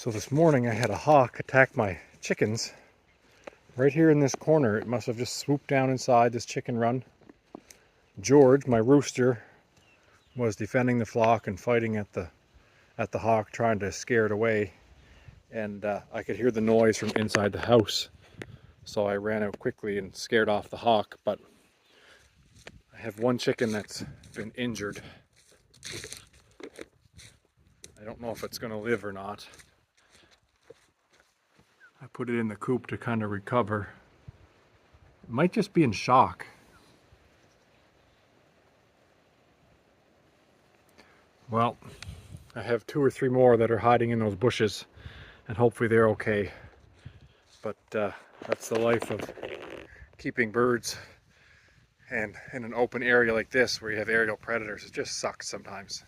So this morning I had a hawk attack my chickens right here in this corner. It must have just swooped down inside this chicken run. George, my rooster, was defending the flock and fighting at the hawk, trying to scare it away. And I could hear the noise from inside the house. So I ran out quickly and scared off the hawk, but I have one chicken that's been injured. I don't know if it's going to live or not. I put it in the coop to kind of recover. It might just be in shock. Well, I have 2 or 3 more that are hiding in those bushes, and hopefully they're okay. But that's the life of keeping birds and in an open area like this where you have aerial predators. It just sucks sometimes.